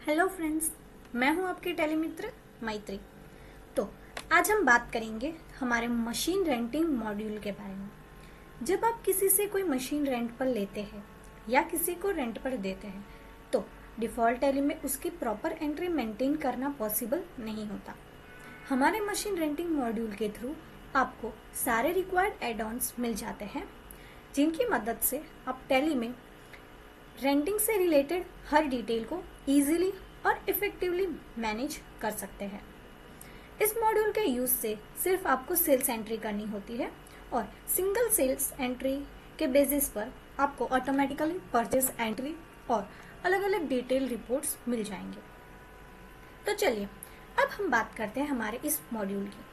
Hello friends, मैं हूं आपके टेलीमित्र मैत्री। तो आज हम बात करेंगे हमारे मशीन रेंटिंग मॉड्यूल के बारे में। जब आप किसी से कोई मशीन रेंट पर लेते हैं या किसी को रेंट पर देते हैं तो डिफ़ॉल्ट टैली में उसकी प्रॉपर एंट्री मेंटेन करना पॉसिबल नहीं होता। हमारे मशीन रेंटिंग मॉड्यूल के थ्रू आपको सारे रिक्वायर्ड एड ऑन्स मिल जाते हैं, जिनकी मदद से आप टैली में रेंटिंग से रिलेटेड हर डिटेल को इजीली और इफेक्टिवली मैनेज कर सकते हैं। इस मॉड्यूल के यूज से सिर्फ आपको सेल्स एंट्री करनी होती है और सिंगल सेल्स एंट्री के बेसिस पर आपको ऑटोमेटिकली परचेज एंट्री और अलग अलग डिटेल रिपोर्ट्स मिल जाएंगे। तो चलिए अब हम बात करते हैं हमारे इस मॉड्यूल की।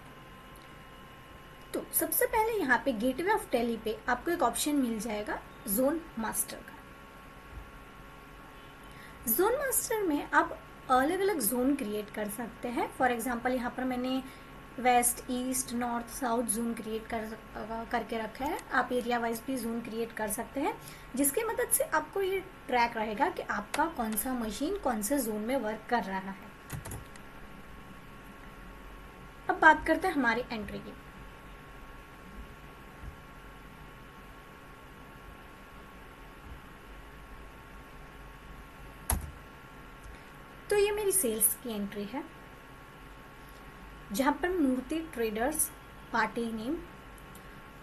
तो सबसे पहले यहाँ पे गेटवे ऑफ टैली पे आपको एक ऑप्शन मिल जाएगा जोन मास्टर का। जोन मास्टर में आप अलग अलग जोन क्रिएट कर सकते हैं। फॉर एग्जांपल यहाँ पर मैंने west, east, north, south zone create करके रखा है। आप एरिया वाइज भी जोन क्रिएट कर सकते हैं, जिसकी मदद से आपको ये ट्रैक रहेगा कि आपका कौन सा मशीन कौन से जोन में वर्क कर रहा है। अब बात करते हैं हमारी एंट्री की। तो ये मेरी सेल्स की एंट्री है, जहां पर मूर्ति ट्रेडर्स, पार्टी नेम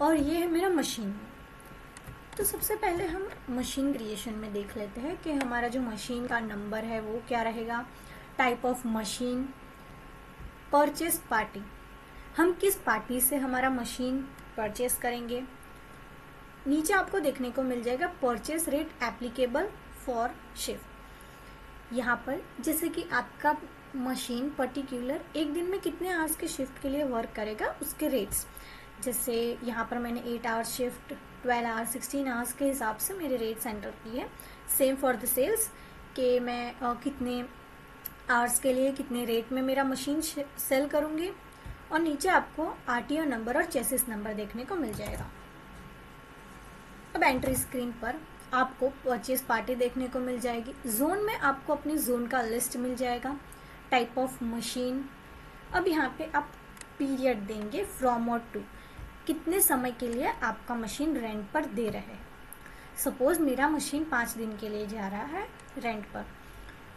और ये है मेरा मशीन नेम। तो सबसे पहले हम मशीन क्रिएशन में देख लेते हैं कि हमारा जो मशीन का नंबर है वो क्या रहेगा। Type of machine, purchase party, हम किस पार्टी से हमारा मशीन परचेज करेंगे। नीचे आपको देखने को मिल जाएगा purchase rate applicable for shift. यहाँ पर जैसे कि आपका मशीन पर्टिकुलर एक दिन में कितने आवर्स के शिफ्ट के लिए वर्क करेगा, उसके रेट्स, जैसे यहाँ पर मैंने 8 आवर्स शिफ्ट, 12 आवर्स, 16 आवर्स के हिसाब से मेरे रेट्स एंटर किए। सेम फॉर द सेल्स कि मैं कितने आवर्स के लिए कितने रेट में मेरा मशीन सेल करूँगी। और नीचे आपको आरटीओ नंबर और चेसिस नंबर देखने को मिल जाएगा। अब एंट्री स्क्रीन पर आपको परचेज पार्टी देखने को मिल जाएगी। जोन में आपको अपनी जोन का लिस्ट मिल जाएगा। टाइप ऑफ मशीन, अब यहाँ पे आप पीरियड देंगे फ्रॉम और टू, कितने समय के लिए आपका मशीन रेंट पर दे रहे हैं। सपोज मेरा मशीन 5 दिन के लिए जा रहा है रेंट पर।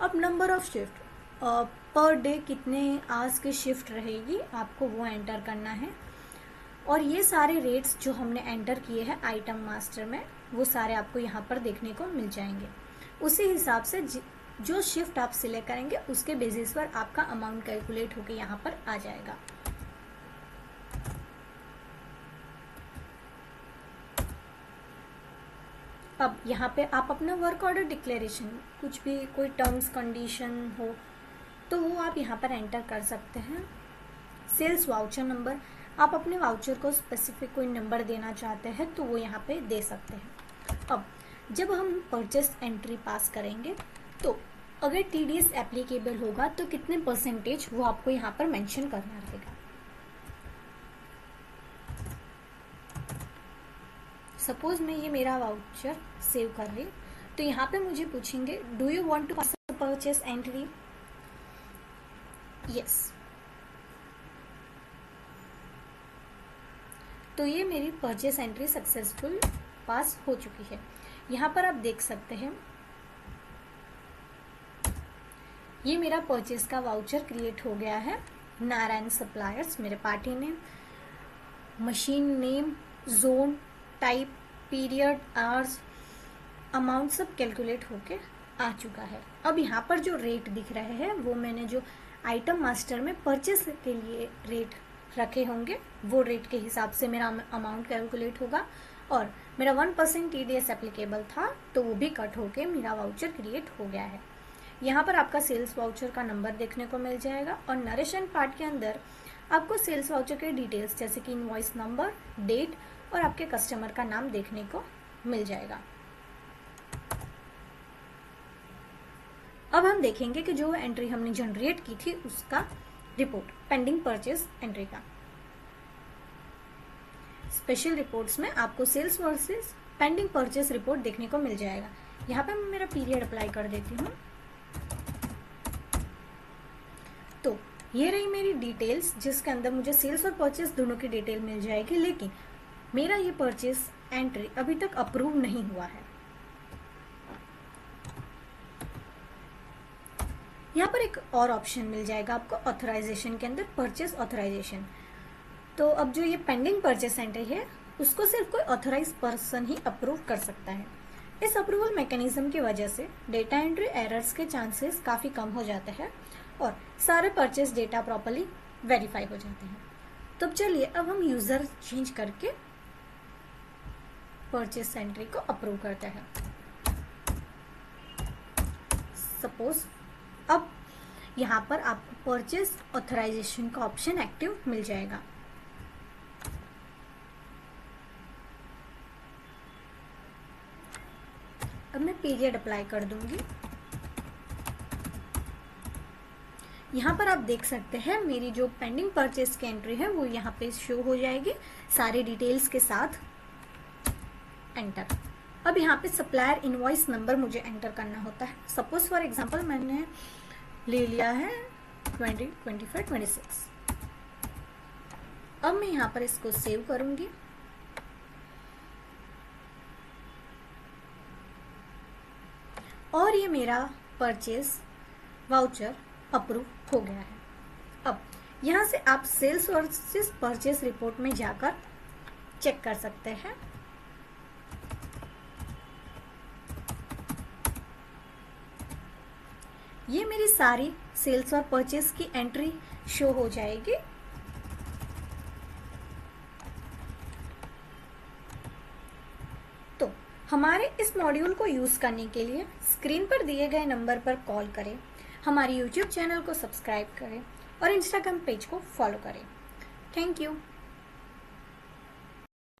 अब number of shift, per day कितने आवर्स की शिफ्ट रहेगी आपको वो एंटर करना है। और ये सारे रेट्स जो हमने एंटर किए हैं आइटम मास्टर में, वो सारे आपको यहाँ पर देखने को मिल जाएंगे। उसी हिसाब से जो शिफ्ट आप सिलेक्ट करेंगे उसके बेसिस पर आपका अमाउंट कैलकुलेट होकर यहाँ पर आ जाएगा। अब यहाँ पे आप अपना वर्क ऑर्डर डिक्लेरेशन, कुछ भी कोई टर्म्स कंडीशन हो तो वो आप यहाँ पर एंटर कर सकते हैं। सेल्स वाउचर नंबर, आप अपने वाउचर को स्पेसिफिक कोई नंबर देना चाहते हैं तो वो यहाँ पे दे सकते हैं। अब जब हम परचेस एंट्री पास करेंगे तो अगर टीडीएस एप्लीकेबल होगा तो कितने परसेंटेज वो आपको यहाँ पर मेंशन करना रहेगा। सपोज मैं ये मेरा वाउचर सेव कर रही तो यहाँ पे मुझे पूछेंगे do you want to pass purchase entry. Yes, तो ये मेरी परचेस एंट्री सक्सेसफुल पास हो चुकी है। यहाँ पर आप देख सकते हैं ये मेरा परचेस का वाउचर क्रिएट हो गया है। नारायण सप्लायर्स मेरे party name, machine name, zone, type, period, hours, amount सब कैलकुलेट होके आ चुका है। अब यहाँ पर जो रेट दिख रहे हैं वो मैंने जो आइटम मास्टर में परचेस के लिए रेट रखे होंगे वो रेट के हिसाब से मेरा अमाउंट कैलकुलेट होगा। और मेरा 1% टीडीएस एप्लीकेबल था तो वो भी कट होके मेरा वाउचर क्रिएट हो गया है। यहाँ पर आपका सेल्स वाउचर का नंबर देखने को मिल जाएगा और नरेशन पार्ट के अंदर आपको सेल्स वाउचर के डिटेल्स जैसे कि इनवॉइस नंबर, डेट और आपके कस्टमर का नाम देखने को मिल जाएगा। अब हम देखेंगे कि जो एंट्री हमने जनरेट की थी उसका रिपोर्ट, पेंडिंग परचेज एंट्री का। स्पेशल रिपोर्ट्स में आपको sales versus pending purchase report देखने को मिल जाएगा। यहाँ पे मैं मेरा पीरियड अप्लाई कर देती हूँ। ये रही मेरी डिटेल्स जिसके अंदर मुझे सेल्स और परचेस दोनों की डिटेल मिल जाएगी, लेकिन मेरा ये परचेस एंट्री अभी तक अप्रूव नहीं हुआ है। यहाँ पर एक और ऑप्शन मिल जाएगा आपको ऑथराइजेशन के अंदर, परचेस ऑथराइजेशन। तो अब जो ये पेंडिंग परचेस एंट्री है उसको सिर्फ कोई ऑथराइज पर्सन ही अप्रूव कर सकता है। इस अप्रूवल मैकेनिज्म की वजह से डेटा एंट्री एरर्स के चांसेस काफ़ी कम हो जाते हैं और सारे परचेस डेटा प्रॉपर्ली वेरीफाई हो जाते हैं। तो चलिए अब हम यूज़र चेंज करके परचेस एंट्री को अप्रूव करते हैं। सपोज अब यहाँ पर आपको परचेस ऑथराइजेशन का ऑप्शन एक्टिव मिल जाएगा। अब मैं पीरियड अप्लाई कर दूंगी। यहाँ पर आप देख सकते हैं मेरी जो पेंडिंग परचेस की एंट्री है वो यहाँ पे शो हो जाएगी सारे डिटेल्स के साथ। एंटर। अब यहाँ पे सप्लायर इनवॉइस नंबर मुझे एंटर करना होता है। सपोज फॉर एग्जांपल मैंने ले लिया है 20, 25, 26। अब मैं यहाँ पर इसको सेव करूंगी। और ये मेरा परचेस वाउचर अप्रूव हो गया है। अब यहाँ से आप सेल्स वर्सेस परचेस रिपोर्ट में जाकर चेक कर सकते हैं। ये मेरी सारी सेल्स और परचेस की एंट्री शो हो जाएगी। तो हमारे इस मॉड्यूल को यूज करने के लिए स्क्रीन पर दिए गए नंबर पर कॉल करें, हमारे YouTube चैनल को सब्सक्राइब करें और इंस्टाग्राम पेज को फॉलो करें। Thank you.